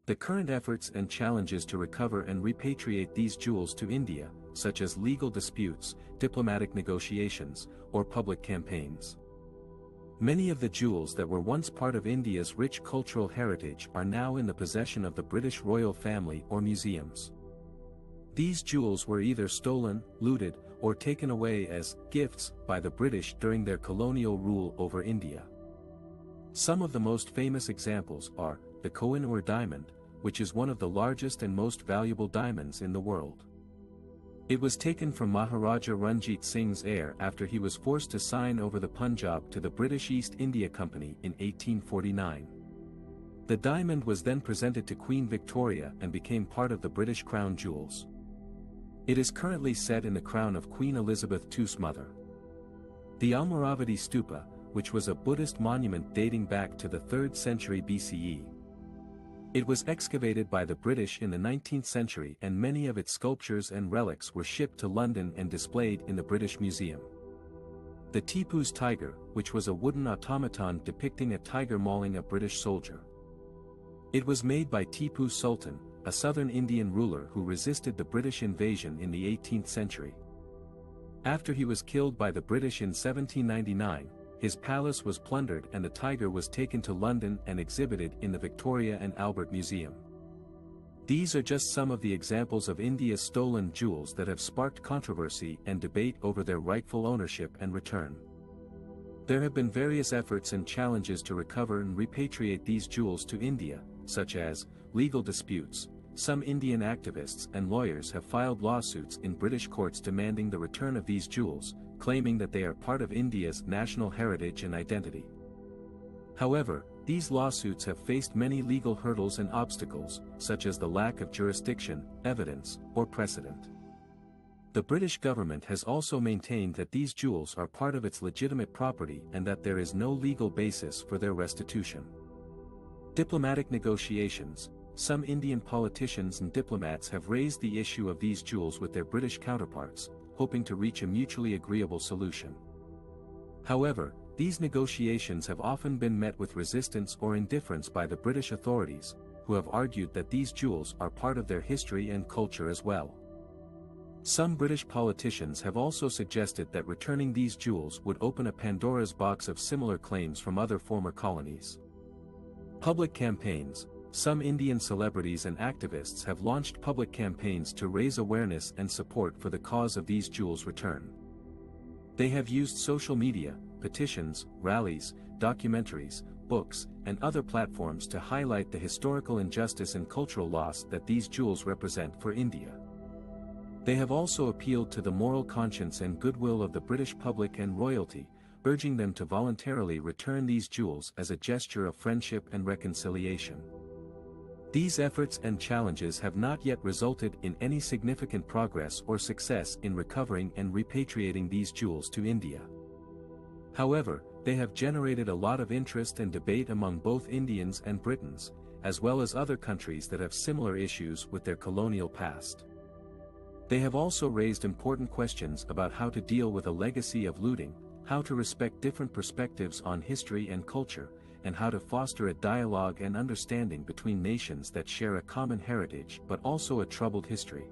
The current efforts and challenges to recover and repatriate these jewels to India, such as legal disputes, diplomatic negotiations, or public campaigns. Many of the jewels that were once part of India's rich cultural heritage are now in the possession of the British royal family or museums. These jewels were either stolen, looted, or taken away as gifts by the British during their colonial rule over India. Some of the most famous examples are the Koh-i-Noor diamond, which is one of the largest and most valuable diamonds in the world. It was taken from Maharaja Ranjit Singh's heir after he was forced to sign over the Punjab to the British East India Company in 1849. The diamond was then presented to Queen Victoria and became part of the British crown jewels. It is currently set in the crown of Queen Elizabeth II's mother. The Amaravati Stupa, which was a Buddhist monument dating back to the 3rd century BCE. It was excavated by the British in the 19th century and many of its sculptures and relics were shipped to London and displayed in the British Museum. The Tipu's tiger, which was a wooden automaton depicting a tiger mauling a British soldier. It was made by Tipu Sultan, a southern Indian ruler who resisted the British invasion in the 18th century. After he was killed by the British in 1799, his palace was plundered and the tiger was taken to London and exhibited in the Victoria and Albert Museum. These are just some of the examples of India's stolen jewels that have sparked controversy and debate over their rightful ownership and return. There have been various efforts and challenges to recover and repatriate these jewels to India, such as legal disputes. Some Indian activists and lawyers have filed lawsuits in British courts demanding the return of these jewels, claiming that they are part of India's national heritage and identity. However, these lawsuits have faced many legal hurdles and obstacles, such as the lack of jurisdiction, evidence, or precedent. The British government has also maintained that these jewels are part of its legitimate property and that there is no legal basis for their restitution. Diplomatic negotiations. Some Indian politicians and diplomats have raised the issue of these jewels with their British counterparts, hoping to reach a mutually agreeable solution. However, these negotiations have often been met with resistance or indifference by the British authorities, who have argued that these jewels are part of their history and culture as well. Some British politicians have also suggested that returning these jewels would open a Pandora's box of similar claims from other former colonies. Public campaigns. Some Indian celebrities and activists have launched public campaigns to raise awareness and support for the cause of these jewels' return. They have used social media, petitions, rallies, documentaries, books, and other platforms to highlight the historical injustice and cultural loss that these jewels represent for India. They have also appealed to the moral conscience and goodwill of the British public and royalty, urging them to voluntarily return these jewels as a gesture of friendship and reconciliation. These efforts and challenges have not yet resulted in any significant progress or success in recovering and repatriating these jewels to India. However, they have generated a lot of interest and debate among both Indians and Britons, as well as other countries that have similar issues with their colonial past. They have also raised important questions about how to deal with a legacy of looting, how to respect different perspectives on history and culture, and how to foster a dialogue and understanding between nations that share a common heritage but also a troubled history.